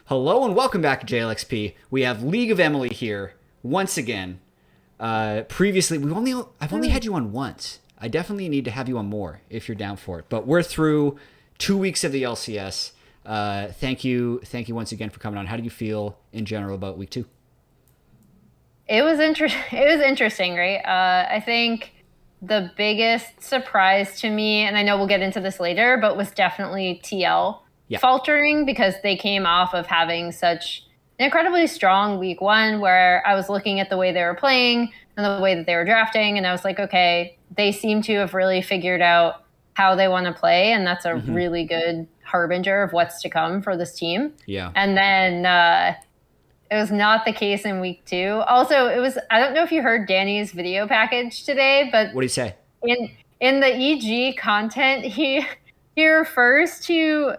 Hello and welcome back to JLXP. We have League of Emily here once again. Previously, I've only had you on once. I definitely need to have you on more if you're down for it. But we're through 2 weeks of the LCS. Thank you once again for coming on. How do you feel in general about week 2? It was interesting, right? I think the biggest surprise to me, and I know we'll get into this later, but was definitely TL Yeah. faltering because they came off of having such an incredibly strong week 1 where I was looking at the way they were playing and the way that they were drafting, and I was like, okay, they seem to have really figured out how they want to play, and that's a really good harbinger of what's to come for this team. Yeah. And then it was not the case in week 2. Also, I don't know if you heard Danny's video package today, but What do you say? in the EG content, he refers to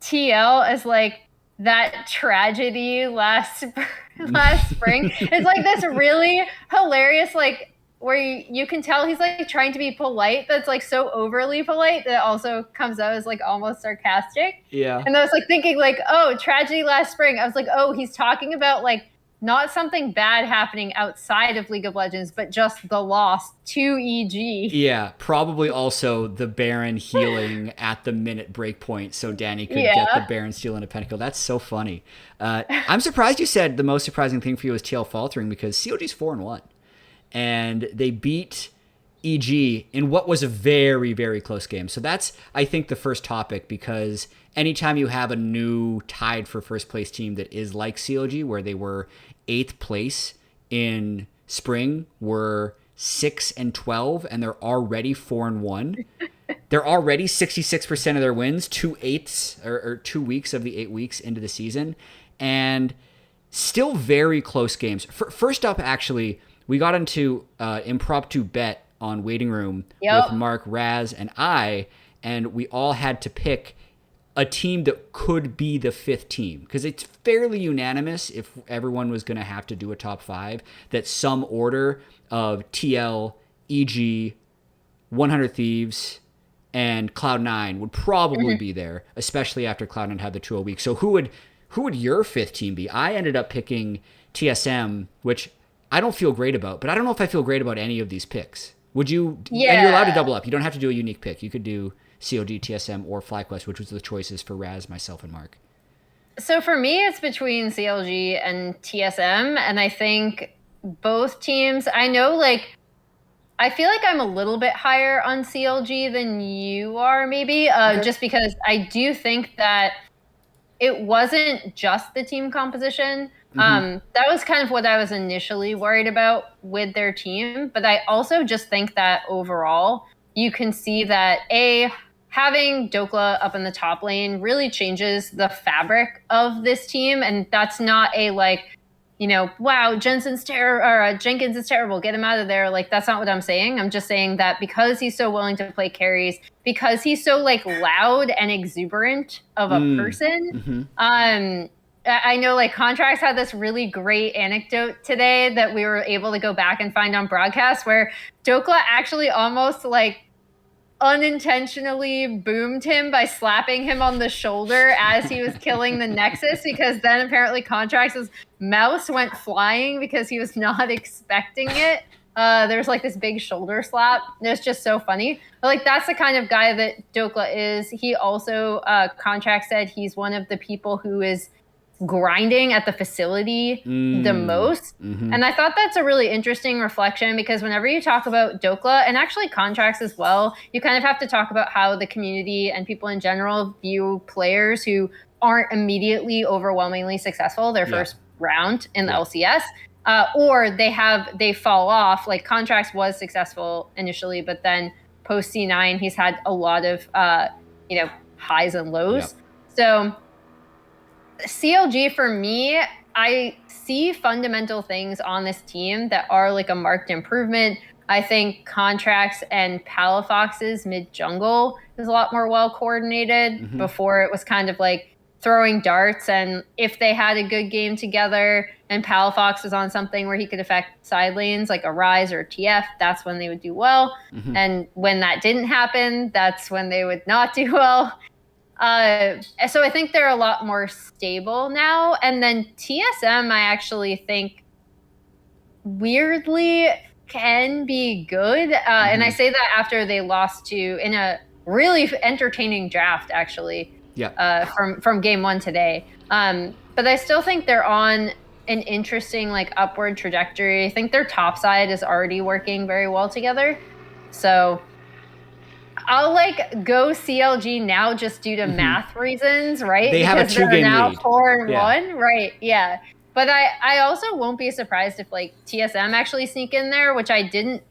TL as like that tragedy last spring. It's like this really hilarious, like where you can tell he's like trying to be polite, that's like so overly polite that also comes out as like almost sarcastic. Yeah. And I was like thinking like, oh, tragedy last spring. I was like, oh, he's talking about like not something bad happening outside of League of Legends, but just the loss to EG. Yeah, probably also the Baron healing at the minute break point so Danny could get the Baron steal into Pentakill. That's so funny. I'm surprised you said the most surprising thing for you was TL faltering because CLG's 4-1. And they beat EG in what was a very, very close game. So that's, I think, the first topic, because anytime you have a new tied for first place team that is like CLG, where they were 8th place in spring, were 6-12, and they're already 4-1. They're already 66% of their wins, 2/8 or 2 weeks of the 8 weeks into the season, and still very close games. First up, actually, we got into impromptu bet on Waiting Room with Mark, Raz, and I, and we all had to pick a team that could be the 5th team, because it's fairly unanimous, if everyone was going to have to do a top 5, that some order of TL, EG, 100 Thieves, and Cloud9 would probably be there, especially after Cloud9 had the 2-0 week. So who would your 5th team be? I ended up picking TSM, which I don't feel great about, but I don't know if I feel great about any of these picks. Would you? Yeah. And you're allowed to double up. You don't have to do a unique pick. You could do CLG, TSM, or FlyQuest, which was the choices for Raz, myself, and Mark. So for me, it's between CLG and TSM, and I think both teams, I know, like, I feel like I'm a little bit higher on CLG than you are, maybe, just because I do think that it wasn't just the team composition. That was kind of what I was initially worried about with their team. But I also just think that overall, you can see that having Dokla up in the top lane really changes the fabric of this team. And that's not a like, wow, Jenkins is terrible, get him out of there. Like, that's not what I'm saying. I'm just saying that because he's so willing to play carries, because he's so like loud and exuberant of a person, I know like Contracts had this really great anecdote today that we were able to go back and find on broadcast, where Dokla actually almost like unintentionally boomed him by slapping him on the shoulder as he was killing the Nexus, because then apparently Contracts' mouse went flying because he was not expecting it. There was like this big shoulder slap. It was just so funny. But like, that's the kind of guy that Dokla is. He also, Contract said he's one of the people who is grinding at the facility the most. And I thought that's a really interesting reflection, because whenever you talk about Dokla, and actually Contracts as well, you kind of have to talk about how the community and people in general view players who aren't immediately overwhelmingly successful their first round in the LCS, or they fall off. Like Contracts was successful initially, but then post C9 he's had a lot of highs and lows. So CLG, for me, I see fundamental things on this team that are like a marked improvement. I think Contracts and Palafox's mid-jungle is a lot more well-coordinated. Before, it was kind of like throwing darts, and if they had a good game together and Palafox was on something where he could affect side lanes like a Ryze or a TF, that's when they would do well. And when that didn't happen, that's when they would not do well. So I think they're a lot more stable now. And then TSM, I actually think weirdly can be good. And I say that after they lost in a really entertaining draft, actually, from game one today. But I still think they're on an interesting like upward trajectory. I think their top side is already working very well together. So I'll like go CLG now just due to math reasons, right? They have a 2-game now lead. 4-1, right? Yeah. But I also won't be surprised if like TSM actually sneak in there, which I didn't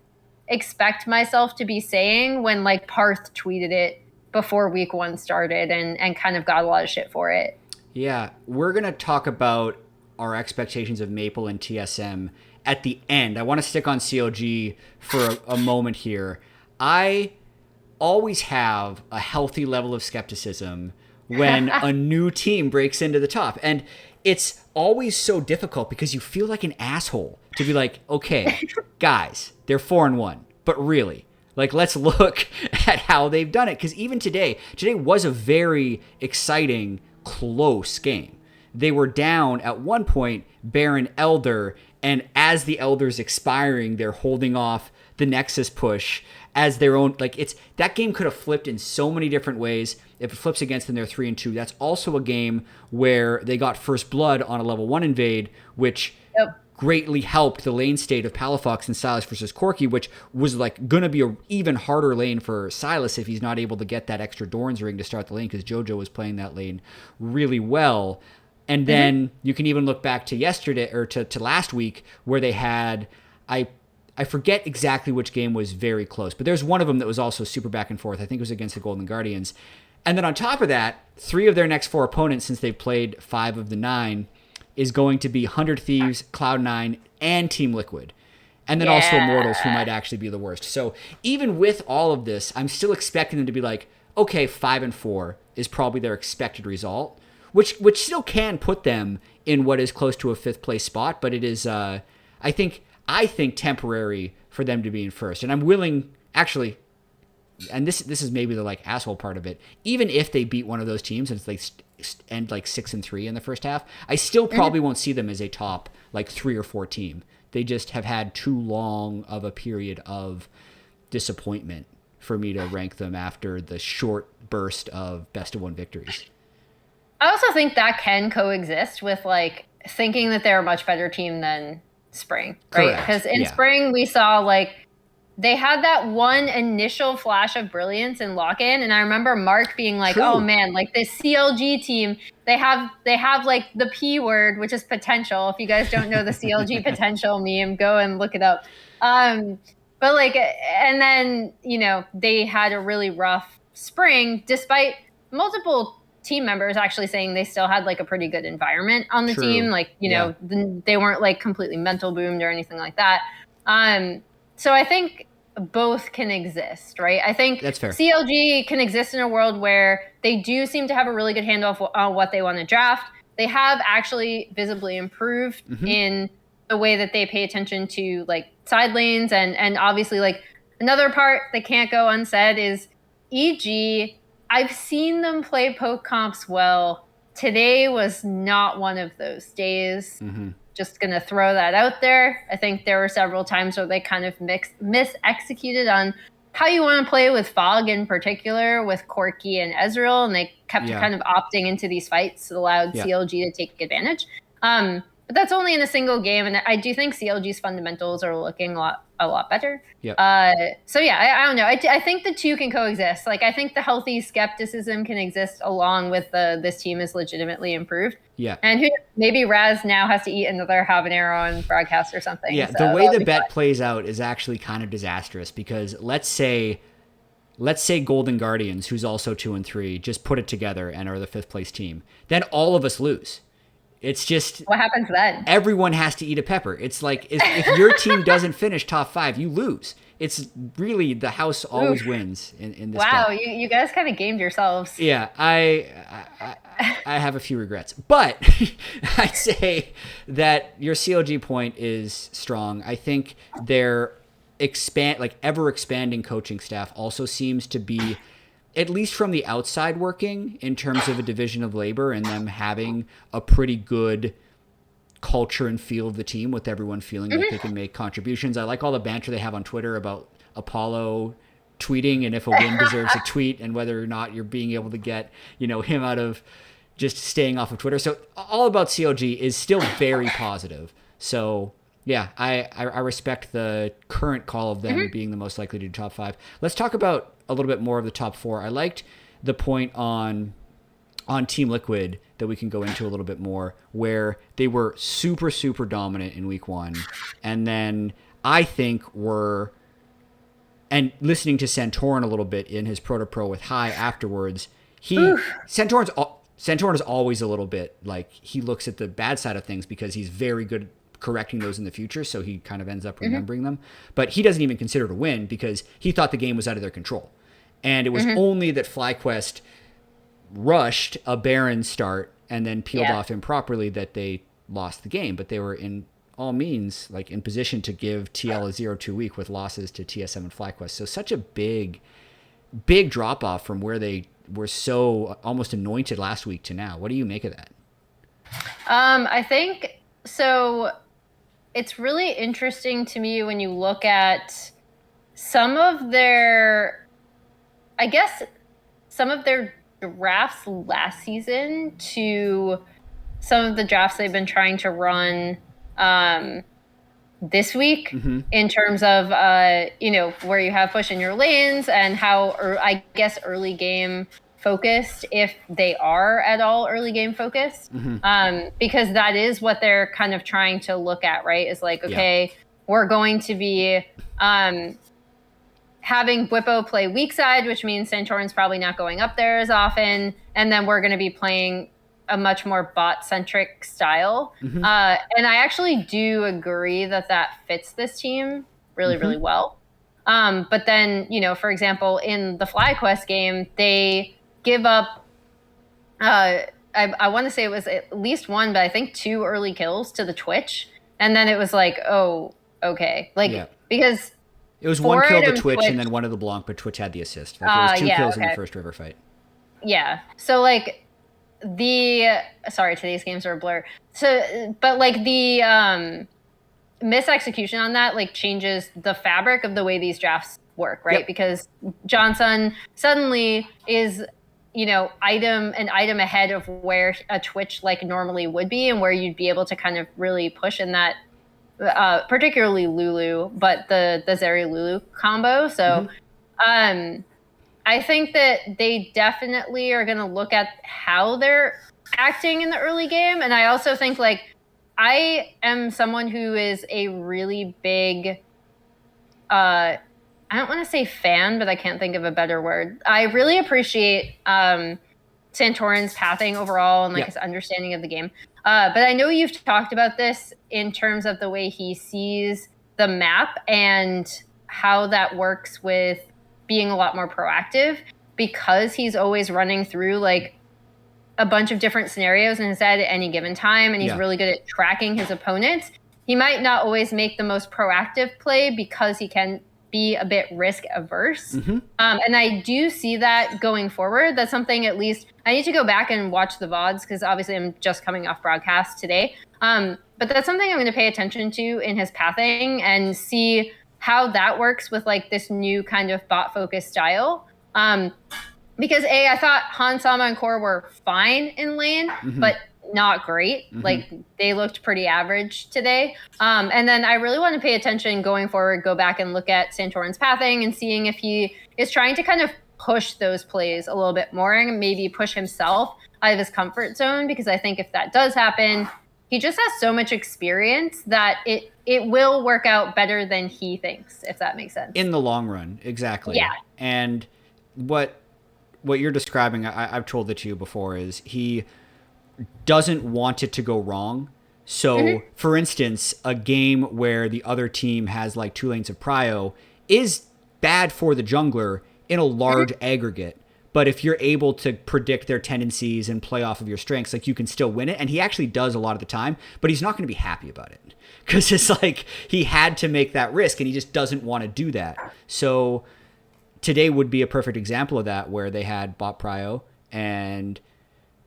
expect myself to be saying when like Parth tweeted it before week 1 started and kind of got a lot of shit for it. Yeah, we're going to talk about our expectations of Maple and TSM at the end. I want to stick on CLG for a moment here. I always have a healthy level of skepticism when a new team breaks into the top. And it's always so difficult because you feel like an asshole to be like, okay, guys, they're 4-1, but really, like, let's look at how they've done it. Because even today was a very exciting, close game. They were down at one point, Baron Elder, and as the Elder's expiring, they're holding off the Nexus push as their own. Like, it's that game could have flipped in so many different ways. If it flips against them, they're 3-2. That's also a game where they got first blood on a level 1 invade, which greatly helped the lane state of Palafox and Silas versus Corki, which was like going to be a even harder lane for Silas if he's not able to get that extra Doran's ring to start the lane, because Jojo was playing that lane really well. And then you can even look back to yesterday or to last week where they had, I forget exactly which game was very close, but there's one of them that was also super back and forth. I think it was against the Golden Guardians. And then on top of that, 3 of their next 4 opponents, since they've played 5 of the 9, is going to be 100 Thieves, Cloud9, and Team Liquid. And then also Immortals, who might actually be the worst. So even with all of this, I'm still expecting them to be like, okay, 5-4 is probably their expected result, which still can put them in what is close to a 5th place spot, but it is, I think temporary for them to be in first. And I'm willing, actually, and this is maybe the like asshole part of it, even if they beat one of those teams and it's like end like 6-3 in the first half, I still probably won't see them as a top like 3 or 4 team. They just have had too long of a period of disappointment for me to rank them after the short burst of best of 1 victories. I also think that can coexist with like thinking that they're a much better team than Spring, right? Because in Spring we saw like they had that one initial flash of brilliance in lock-in, and I remember Mark being like, "Oh man, like this CLG team, they have like the P word, which is potential. If you guys don't know the CLG potential meme, go and look it up." But like, and then they had a really rough Spring, despite multiple team members actually saying they still had like a pretty good environment on the team. Like, they weren't like completely mental boomed or anything like that. So I think both can exist, right? I think that's fair. CLG can exist in a world where they do seem to have a really good handle on what they want to draft. They have actually visibly improved in the way that they pay attention to like side lanes. And obviously like another part that can't go unsaid is EG. I've seen them play poke comps well. Today was not one of those days. Just going to throw that out there. I think there were several times where they kind of mis-executed on how you want to play with Fog in particular, with Corki and Ezreal, and they kept kind of opting into these fights that allowed CLG to take advantage. But that's only in a single game, and I do think CLG's fundamentals are looking a lot better. So yeah, I don't know. I think the two can coexist. Like I think the healthy skepticism can exist along with this team is legitimately improved. And maybe Raz now has to eat another habanero on broadcast or something. Yeah, so the way the bet plays out is actually kind of disastrous because let's say Golden Guardians, who's also 2-3, just put it together and are the 5th place team. Then all of us lose. It's just what happens then? Everyone has to eat a pepper. It's like if your team doesn't finish top 5, you lose. It's really the house always wins in this. Wow, bet. you guys kind of gamed yourselves. Yeah, I have a few regrets, but I'd say that your CLG point is strong. I think their ever expanding coaching staff also seems to be at least from the outside working in terms of a division of labor and them having a pretty good culture and feel of the team with everyone feeling like they can make contributions. I like all the banter they have on Twitter about Apollo tweeting and if a win deserves a tweet and whether or not you're being able to get, him out of just staying off of Twitter. So all about CLG is still very positive. So yeah, I respect the current call of them being the most likely to do top 5. Let's talk about a little bit more of the top 4. I liked the point on Team Liquid that we can go into a little bit more, where they were super, super dominant in week 1. And then I think and listening to Santorin a little bit in his Pro to Pro with High afterwards, Santorin is always a little bit like, he looks at the bad side of things because he's very good correcting those in the future, so he kind of ends up remembering them. But he doesn't even consider it a win because he thought the game was out of their control. And it was only that FlyQuest rushed a Baron start and then peeled off improperly that they lost the game. But they were in all means like in position to give TL a 0-2 week with losses to TSM and FlyQuest. So such a big drop off from where they were so almost anointed last week to now. What do you make of that? I think so. It's really interesting to me when you look at some of their drafts last season to some of the drafts they've been trying to run this week in terms of, where you have push in your lanes and how, early game focused, if they are at all early game focused, because that is what they're kind of trying to look at, right? Is like, okay, we're going to be having Bwipo play weak side, which means Santorin's probably not going up there as often. And then we're going to be playing a much more bot-centric style. And I actually do agree that fits this team really, really well. But then, for example, in the FlyQuest game, they give up, I want to say it was at least 1, but I think 2 early kills to the Twitch. And then it was like, oh, okay. Because it was 1 kill to Twitch and then 1 of the Blanc, but Twitch had the assist. It was 2 kills in the first river fight. Yeah. So today's games are a blur. So, but the misexecution on that changes the fabric of the way these drafts work, right? Because Johnson suddenly is an item ahead of where a Twitch normally would be and where you'd be able to kind of really push in that, particularly Lulu, but the Zeri Lulu combo. So I think that they definitely are going to look at how they're acting in the early game. And I also think I am someone who is a really big, I don't want to say fan, but I can't think of a better word. I really appreciate Santorin's pathing overall and his understanding of the game. But I know you've talked about this in terms of the way he sees the map and how that works with being a lot more proactive, because he's always running through a bunch of different scenarios in his head at any given time, and he's really good at tracking his opponents. He might not always make the most proactive play because he can be a bit risk averse. And I do see that going forward. That's something, at least I need to go back and watch the VODs because obviously I'm just coming off broadcast today. But that's something I'm going to pay attention to in his pathing and see how that works with this new kind of bot focused style. Because I thought Han, Sama, and Core were fine in lane, but not great. They looked pretty average today. And then I really want to pay attention going forward, go back and look at Santorin's pathing and seeing if he is trying to kind of push those plays a little bit more and maybe push himself out of his comfort zone. Because I think if that does happen, he just has so much experience that it will work out better than he thinks, if that makes sense. In the long run, exactly. Yeah. And what you're describing, I've told it to you before, is he doesn't want it to go wrong. So, for instance, a game where the other team has 2 lanes of prio is bad for the jungler in a large aggregate. But if you're able to predict their tendencies and play off of your strengths, you can still win it. And he actually does a lot of the time, but he's not going to be happy about it because it's he had to make that risk and he just doesn't want to do that. So today would be a perfect example of that, where they had bot prio and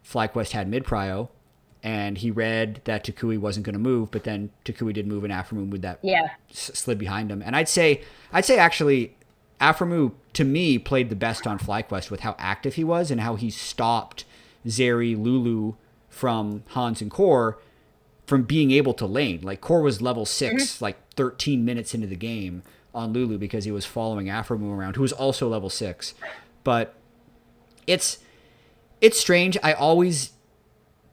FlyQuest had mid prio, and he read that Takui wasn't going to move, but then Takui did move, and Aphromoo with that slid behind him. And I'd say actually Aphromoo, to me, played the best on FlyQuest with how active he was and how he stopped Zeri, Lulu from Hans and Core from being able to lane. Like, Core was level 6 like 13 minutes into the game on Lulu because he was following Aphromoo around, who was also level 6. But it's strange. I always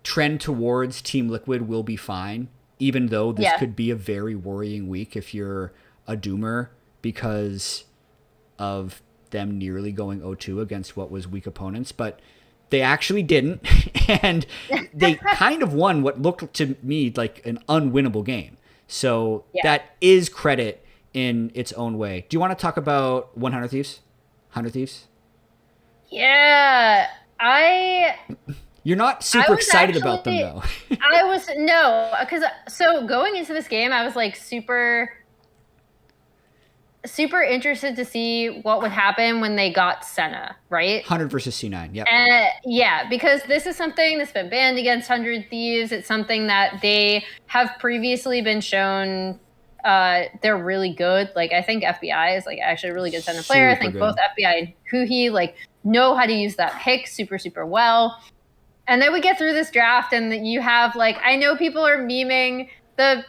trend towards Team Liquid will be fine, even though this could be a very worrying week if you're a Doomer, because of them nearly going 0-2 against what was weak opponents. But they actually didn't, and they kind of won what looked to me like an unwinnable game. So that is credit in its own way. Do you want to talk about 100 Thieves? 100 Thieves? Yeah, You're not super excited about them, though. because so going into this game, I was like super interested to see what would happen when they got Senna, right? 100 versus C9, yep. Yeah, because this is something that's been banned against 100 Thieves. It's something that they have previously been shown they're really good. Like, I think FBI is like actually a really good Senna player. I think both FBI and Huhi like know how to use that pick super, super well. And then we get through this draft, and you have like, I know people are memeing the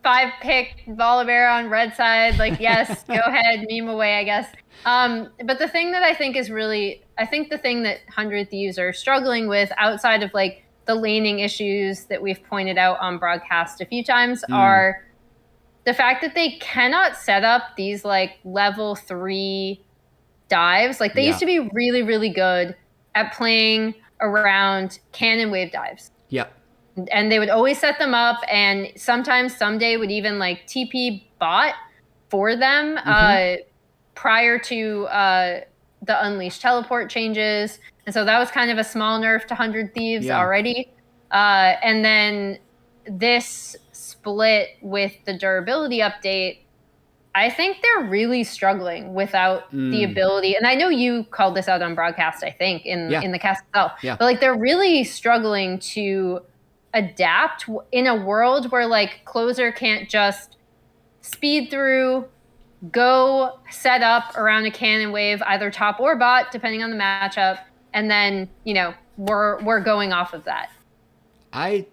5-pick Volibear on red side. Like, yes, go ahead, meme away, I guess. But the thing that I think is really, I think the thing that 100 Thieves are struggling with outside of like the laning issues that we've pointed out on broadcast a few times are the fact that they cannot set up these like level 3 dives. Like, they used to be really, really good at playing around cannon wave dives. Yep. And they would always set them up, and sometimes someday would even like TP bot for them prior to the Unleashed teleport changes. And so that was kind of a small nerf to 100 Thieves already. And then this split with the durability update, I think they're really struggling without the ability. And I know you called this out on broadcast, I think, in the cast itself. Yeah. But like, they're really struggling to adapt in a world where like closer can't just speed through, go set up around a cannon wave, either top or bot, depending on the matchup, and then, you know, we're going off of that. I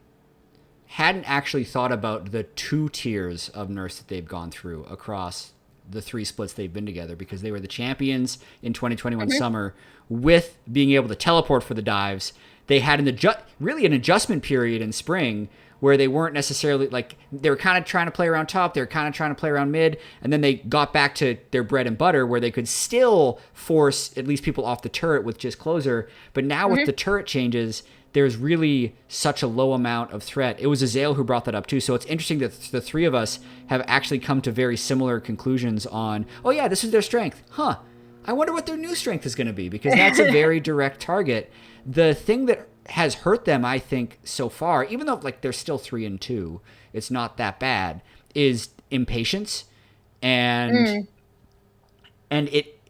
hadn't actually thought about the 2 tiers of nerfs that they've gone through across the 3 splits they've been together, because they were the champions in 2021 summer with being able to teleport for the dives. They had really an adjustment period in spring where they weren't necessarily like, they were kind of trying to play around top, they were kind of trying to play around mid, and then they got back to their bread and butter where they could still force at least people off the turret with just closer. But now with the turret changes, there's really such a low amount of threat. It was Azael who brought that up too. So it's interesting that the 3 of us have actually come to very similar conclusions on, oh yeah, this is their strength. Huh. I wonder what their new strength is going to be, because that's a very direct target. The thing that has hurt them, I think, so far, even though like they're still 3-2, it's not that bad, is impatience. And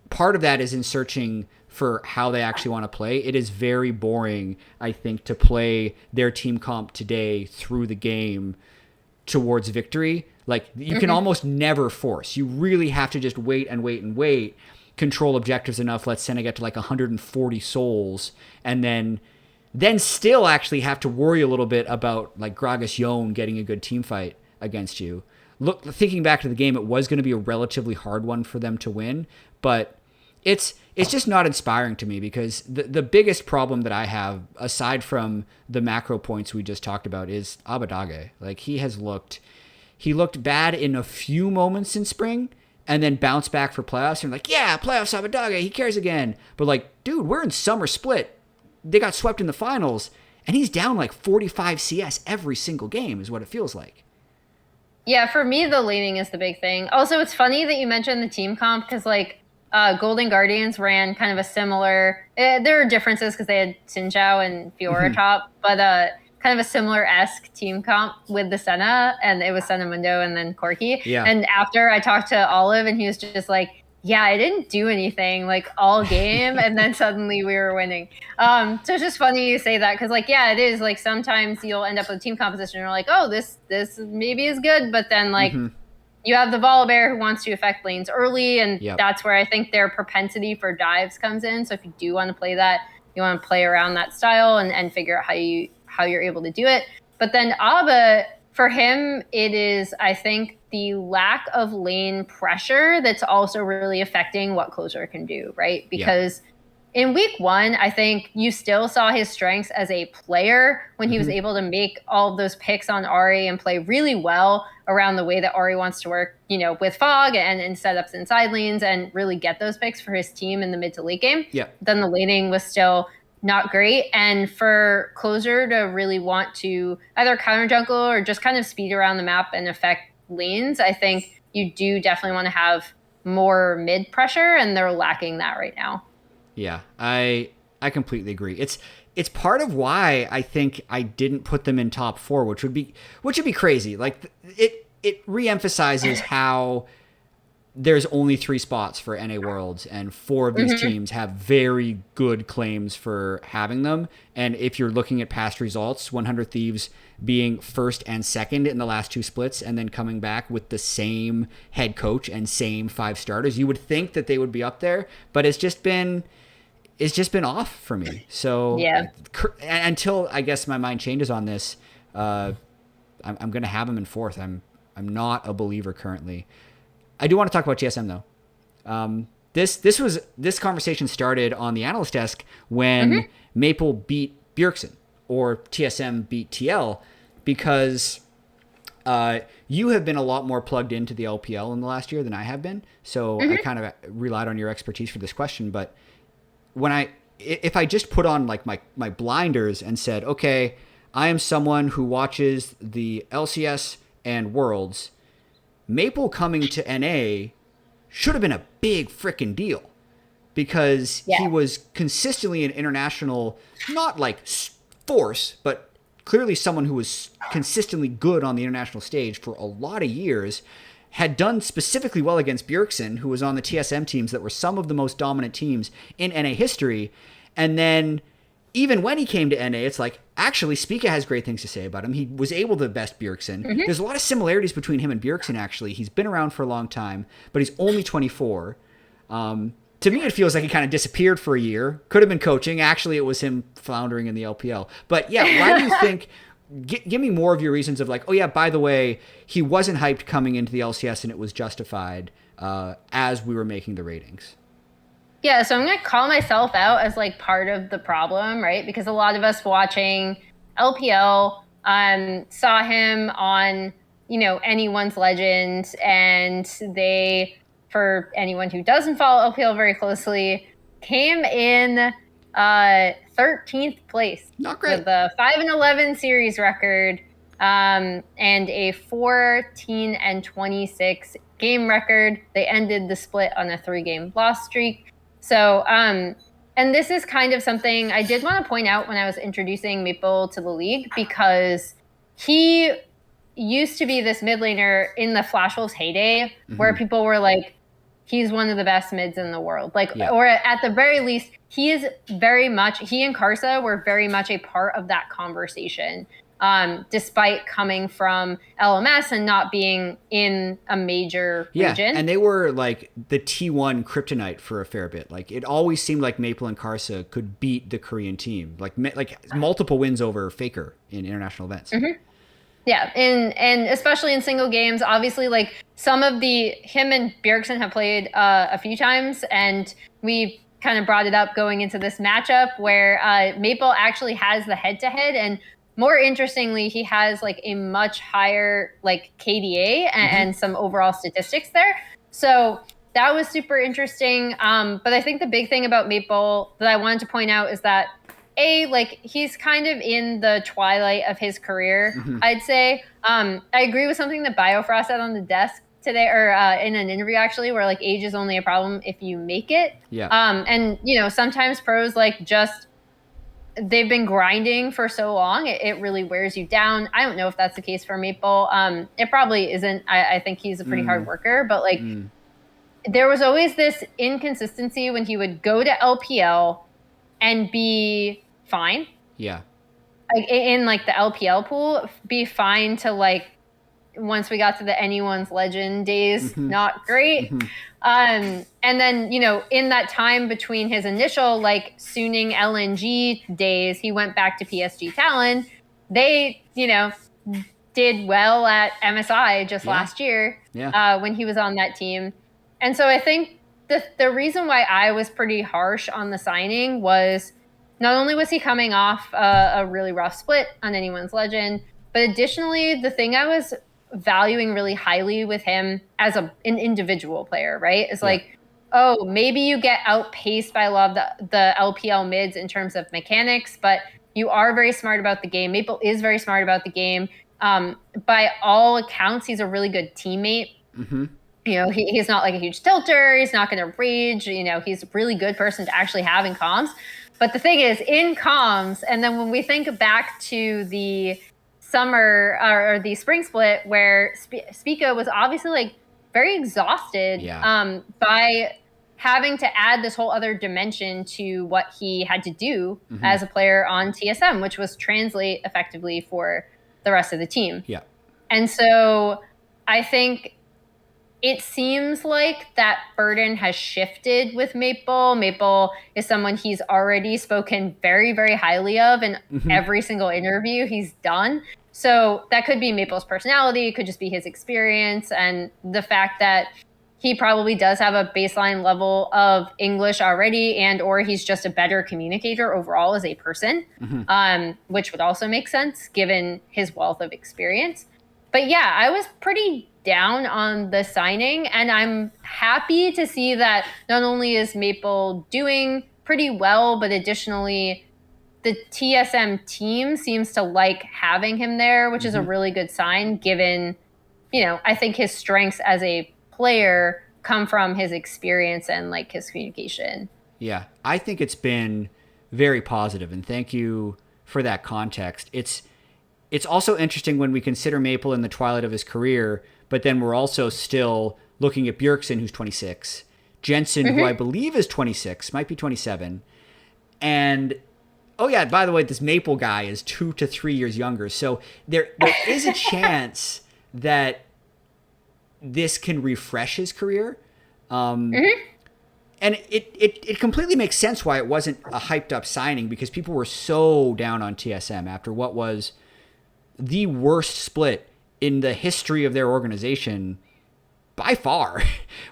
part of that is in searching for how they actually want to play. It is very boring, I think, to play their team comp today through the game towards victory. Like, you can almost never force. You really have to just wait and wait and wait, control objectives enough, let Senna get to like 140 souls, and then still actually have to worry a little bit about like Gragas Yon getting a good team fight against you. Look, thinking back to the game, it was going to be a relatively hard one for them to win, but it's just not inspiring to me, because the biggest problem that I have, aside from the macro points we just talked about, is Abadage. Like, he looked bad in a few moments in spring, and then bounced back for playoffs, and like, yeah, playoffs Abadage, he cares again. But like, dude, we're in summer split. They got swept in the finals, and he's down like 45 CS every single game is what it feels like. Yeah, for me, the laning is the big thing. Also, it's funny that you mentioned the team comp, because like, Golden Guardians ran kind of a similar, there are differences because they had Xin and Fiora top, but kind of a similar-esque team comp with the Senna, and it was Senna Mundo and then Corki. Yeah. And after I talked to Olive, and he was just like, Yeah, I didn't do anything like all game, and then suddenly we were winning. So it's just funny you say that because, like, yeah, it is like sometimes you'll end up with team composition and you're like, oh, this maybe is good, but then like you have the Volibear who wants to affect lanes early, and Yep. that's where I think their propensity for dives comes in. So if you do want to play that, you want to play around that style and figure out how you're able to do it. But then Abba, for him, it is, I think, the lack of lane pressure that's also really affecting what Closer can do, right? Because in week one, I think you still saw his strengths as a player when he was able to make all of those picks on Ahri and play really well around the way that Ahri wants to work, you know, with Fog and setups and side lanes and really get those picks for his team in the mid to late game. Yeah. Then the laning was still not great. And for Closer to really want to either counter jungle or just kind of speed around the map and affect lanes, I think you do definitely want to have more mid pressure, and they're lacking that right now. Yeah, I completely agree. It's part of why I think I didn't put them in top 4, which would be crazy. Like it reemphasizes how there's only 3 spots for NA Worlds, and 4 of these teams have very good claims for having them. And if you're looking at past results, 100 Thieves being first and second in the last 2 splits, and then coming back with the same head coach and same 5 starters, you would think that they would be up there, but it's just been off for me. So yeah, until I guess my mind changes on this, I'm going to have them in 4th. I'm not a believer currently. I do want to talk about TSM though. This conversation started on the analyst desk when Maple beat Bjergsen, or TSM beat TL, because you have been a lot more plugged into the LPL in the last year than I have been. So I kind of relied on your expertise for this question. But if I just put on like my blinders and said, okay, I am someone who watches the LCS and Worlds, Maple coming to NA should have been a big freaking deal, because he was consistently an international, not like force, but clearly someone who was consistently good on the international stage for a lot of years, had done specifically well against Bjergsen, who was on the TSM teams that were some of the most dominant teams in NA history. And then even when he came to NA, it's like, actually, Spica has great things to say about him. He was able to best Bjergsen. There's a lot of similarities between him and Bjergsen, actually. He's been around for a long time, but he's only 24. To me, it feels like he kind of disappeared for a year. Could have been coaching. Actually, it was him floundering in the LPL. But yeah, why do you think... Give me more of your reasons of like, oh yeah, by the way, he wasn't hyped coming into the LCS and it was justified as we were making the ratings. Yeah, so I'm going to call myself out as like part of the problem, right? Because a lot of us watching LPL saw him on, you know, Anyone's Legend, and they, for anyone who doesn't follow LPL very closely, came in 13th place. Not great. With a 5-11 series record and a 14-26 game record. They ended the split on a 3-game loss streak. So, and this is kind of something I did want to point out when I was introducing Maple to the league, because he used to be this mid laner in the Flash Wolves heyday, where people were like, he's one of the best mids in the world. Like, or at the very least, he and Karsa were very much a part of that conversation, despite coming from LMS and not being in a major region. And they were like the T1 kryptonite for a fair bit. Like, it always seemed like Maple and Karsa could beat the Korean team, like multiple wins over Faker in international events. Yeah, and especially in single games, obviously, like him and Bjergsen have played a few times, and we kind of brought it up going into this matchup where Maple actually has the head-to-head, and more interestingly, he has like a much higher like KDA and some overall statistics there. So that was super interesting. But I think the big thing about Maple that I wanted to point out is that he's kind of in the twilight of his career, I'd say. I agree with something that Biofrost said on the desk today, or in an interview actually, where like age is only a problem if you make it. And you know, sometimes pros they've been grinding for so long, it really wears you down. I don't know if that's the case for Maple. It probably isn't. I think he's a pretty hard worker, but like there was always this inconsistency when he would go to LPL and be fine. Yeah. Like in like the LPL pool, be fine to like once we got to the anyone's legend days, not great. And then, in that time between his initial like Suning LNG days, he went back to PSG Talon. They, did well at MSI just last year when he was on that team. And so I think the reason why I was pretty harsh on the signing was not only was he coming off a really rough split on anyone's legend, but additionally, the thing I was valuing really highly with him as an individual player, right, is like, oh, maybe you get outpaced by a lot of the LPL mids in terms of mechanics, but you are very smart about the game. Maple is very smart about the game. By all accounts, he's a really good teammate. He's not like a huge tilter. He's not going to rage. He's a really good person to actually have in comms. But the thing is, in comms, and then when we think back to the summer or the spring split where Spica was obviously like very exhausted by having to add this whole other dimension to what he had to do as a player on TSM, which was translate effectively for the rest of the team. Yeah. And so I think it seems like that burden has shifted with Maple. Maple is someone he's already spoken very, very highly of in every single interview he's done. So that could be Maple's personality. It could just be his experience and the fact that he probably does have a baseline level of English already, and or he's just a better communicator overall as a person, which would also make sense given his wealth of experience. But yeah, I was pretty down on the signing, and I'm happy to see that not only is Maple doing pretty well, but additionally the TSM team seems to like having him there, which is a really good sign given, I think his strengths as a player come from his experience and like his communication. Yeah, I think it's been very positive, and thank you for that context. It's also interesting when we consider Maple in the twilight of his career, but then we're also still looking at Bjergsen, who's 26, Jensen, who I believe is 26, might be 27, and oh yeah, by the way, this Maple guy is 2 to 3 years younger, so there is a chance that this can refresh his career. And it completely makes sense why it wasn't a hyped up signing, because people were so down on TSM after what was the worst split in the history of their organization by far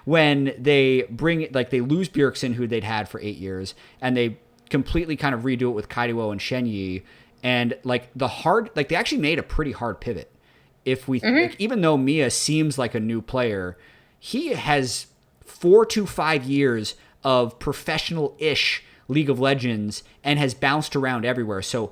when they they lose Bjergsen, who they'd had for 8 years, and they completely kind of redo it with Kaido and Shenyi, and they actually made a pretty hard pivot. If we even though Mia seems like a new player, he has 4 to 5 years of professional-ish League of Legends and has bounced around everywhere. So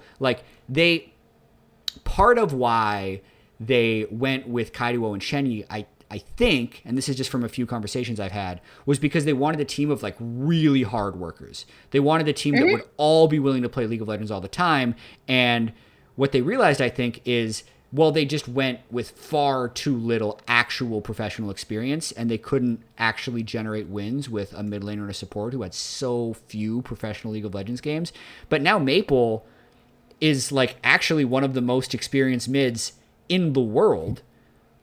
part of why they went with Kaido and Shenyi, I think, and this is just from a few conversations I've had, was because they wanted a team of really hard workers. They wanted a team that would all be willing to play League of Legends all the time. And what they realized, I think, is, well, they just went with far too little actual professional experience, and they couldn't actually generate wins with a mid laner and a support who had so few professional League of Legends games. But now Maple is actually one of the most experienced mids in the world,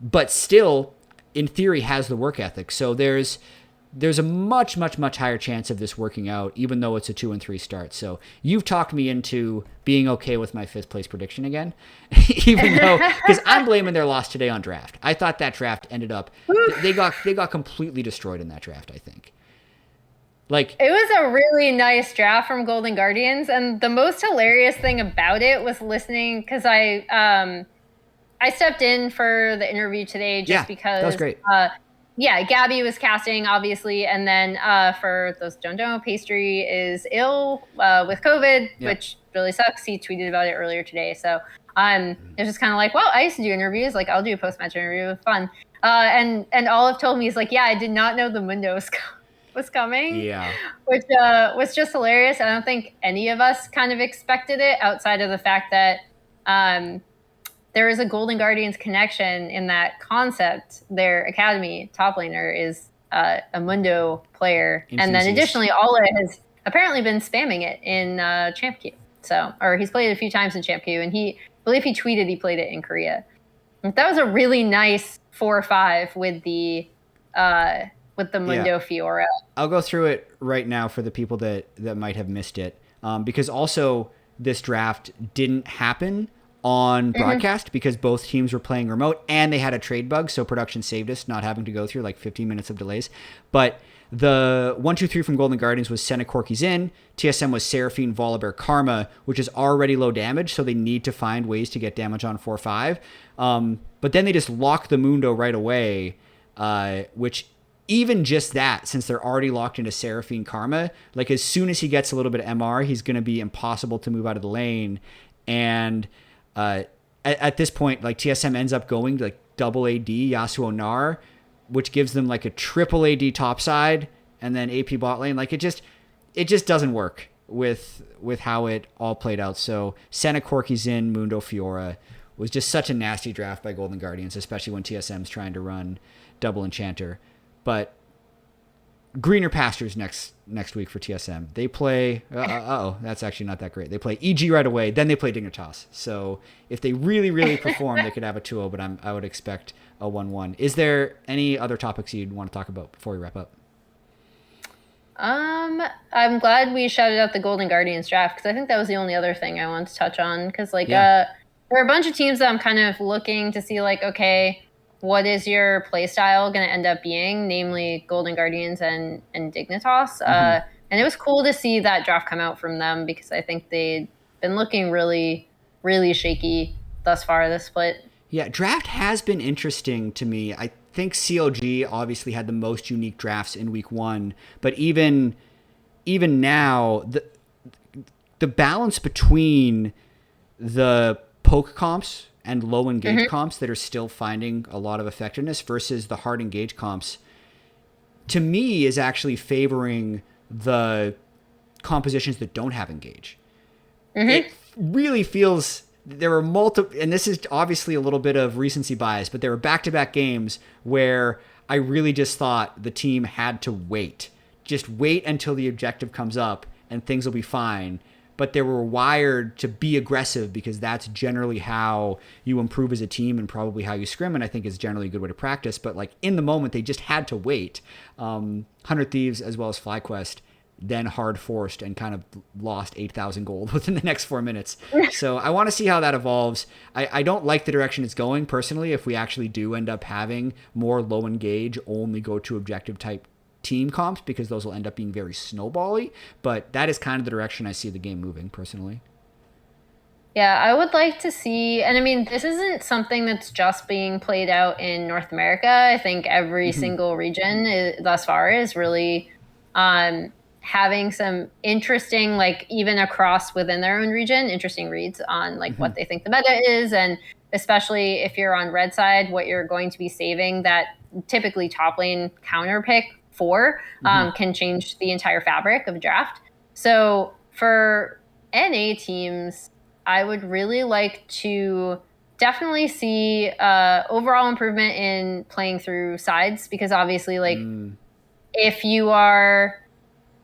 but still, in theory, has the work ethic. So there's a much, much, much higher chance of this working out, even though it's a 2-3 start. So you've talked me into being okay with my 5th place prediction again, even though, because I'm blaming their loss today on draft. I thought that draft ended up, they got completely destroyed in that draft, I think. It was a really nice draft from Golden Guardians, and the most hilarious thing about it was listening, because I stepped in for the interview today just because that was great. Gabby was casting, obviously, and then for those who don't know, Pastry is ill with COVID, which really sucks. He tweeted about it earlier today, so it's just kind of well, I used to do interviews, I'll do a post-match interview, it was fun. And Olive told me, he's I did not know the window was coming, which was just hilarious. I don't think any of us kind of expected it, outside of the fact that there is a Golden Guardians connection in that concept. Their academy top laner is a Mundo player. And then Enthusiast. additionally, Ola has apparently been spamming it in Champ Queue. So, or he's played it a few times in Champ Queue, and I believe he tweeted he played it in Korea. That was a really nice 4-5 with the Mundo Fiora. I'll go through it right now for the people that might have missed it, because also this draft didn't happen on broadcast because both teams were playing remote and they had a trade bug, so production saved us not having to go through like 15 minutes of delays. But the 1-2-3 from Golden Guardians was Senna Corky's in. TSM was Seraphine, Volibear, Karma, which is already low damage, so they need to find ways to get damage on 4-5. But then they just lock the Mundo right away, which even just that, since they're already locked into Seraphine Karma, like as soon as he gets a little bit of MR, he's going to be impossible to move out of the lane. And at this point, like TSM ends up going to like double AD Yasuo Nar, which gives them like a triple AD topside and then AP bot lane. Like it just doesn't work with how it all played out. So Senna Corky's in, Mundo Fiora was just such a nasty draft by Golden Guardians, especially when TSM's trying to run double Enchanter. But greener pastures next week for TSM. They play, that's actually not that great. They play EG right away, then they play Dignitas. So if they really, really perform, they could have a 2-0, but I would expect a 1-1. Is there any other topics you'd want to talk about before we wrap up? I'm glad we shouted out the Golden Guardians draft because I think that was the only other thing I wanted to touch on. Because there are a bunch of teams that I'm kind of looking to see, like, okay, what is your play style going to end up being? Namely, Golden Guardians and Dignitas. And it was cool to see that draft come out from them because I think they'd been looking really, really shaky thus far this split. Yeah, draft has been interesting to me. I think CLG obviously had the most unique drafts in week 1, but even now, the balance between the poke comps and low engage comps that are still finding a lot of effectiveness versus the hard engage comps, to me, is actually favoring the compositions that don't have engage. It really feels there were multiple, and this is obviously a little bit of recency bias, but there were back-to-back games where I really just thought the team had to wait. Just wait until the objective comes up and things will be fine. But they were wired to be aggressive because that's generally how you improve as a team and probably how you scrim, and I think is generally a good way to practice. But like in the moment, they just had to wait. 100 Thieves as well as FlyQuest then hard forced and kind of lost 8,000 gold within the next 4 minutes. So I want to see how that evolves. I don't like the direction it's going personally. If we actually do end up having more low engage, only go to objective type team comps, because those will end up being very snowbally, but that is kind of the direction I see the game moving personally. Yeah, I would like to see, and I mean, this isn't something that's just being played out in North America. I think every single region thus far is really having some interesting, like even across within their own region, interesting reads on like what they think the meta is, and especially if you're on red side, what you're going to be saving that typically top lane counter pick for can change the entire fabric of a draft. So for NA teams, I would really like to definitely see overall improvement in playing through sides, because obviously like if you are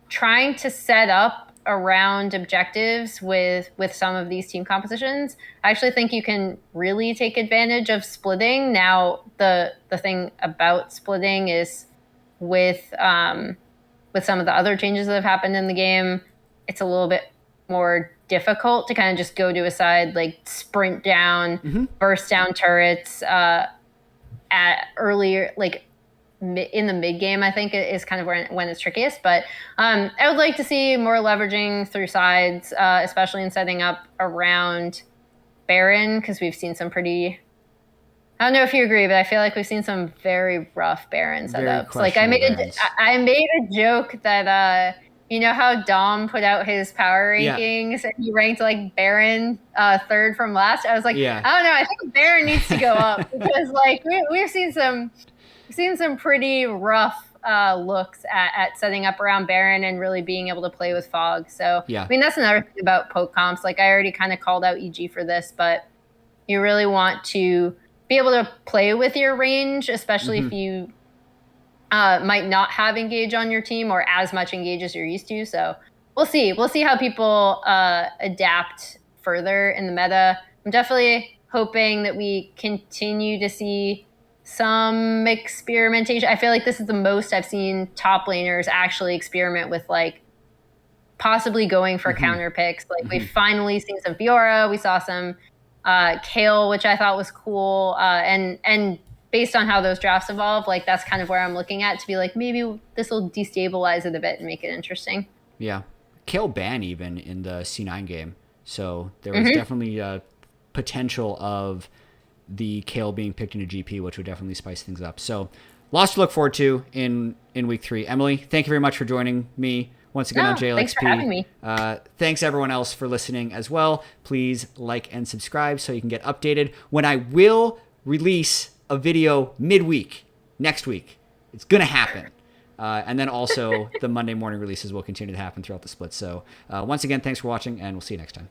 trying to set up around objectives with some of these team compositions, I actually think you can really take advantage of splitting. Now the thing about splitting is with some of the other changes that have happened in the game, it's a little bit more difficult to kind of just go to a side, like sprint down, burst down turrets at earlier, like in the mid game. I think is kind of when it's trickiest. But I would like to see more leveraging through sides, especially in setting up around Baron, because we've seen some pretty. I don't know if you agree, but I feel like we've seen some very rough Baron setups. Like I made a joke that you know how Dom put out his power rankings and he ranked like Baron third from last. I was like, I don't know, I think Baron needs to go up because like we've seen some pretty rough looks at setting up around Baron and really being able to play with Fog. So I mean that's another thing about poke comps. Like I already kind of called out EG for this, but you really want to be able to play with your range, especially if you might not have engage on your team or as much engage as you're used to. So we'll see. We'll see how people adapt further in the meta. I'm definitely hoping that we continue to see some experimentation. I feel like this is the most I've seen top laners actually experiment with, like, possibly going for counter picks. Like, we've finally seen some Fiora. We saw some Kale, which I thought was cool. And based on how those drafts evolve, like, that's kind of where I'm looking at, to be like, maybe this will destabilize it a bit and make it interesting. Yeah. Kale ban even in the C9 game. So there was definitely a potential of the Kale being picked into GP, which would definitely spice things up. So lots to look forward to in week 3. Emily, thank you very much for joining me once again on JLXP. Thanks for having me. Thanks everyone else for listening as well. Please like and subscribe so you can get updated when I will release a video midweek next week. It's going to happen. And then also the Monday morning releases will continue to happen throughout the split. So once again, thanks for watching, and we'll see you next time.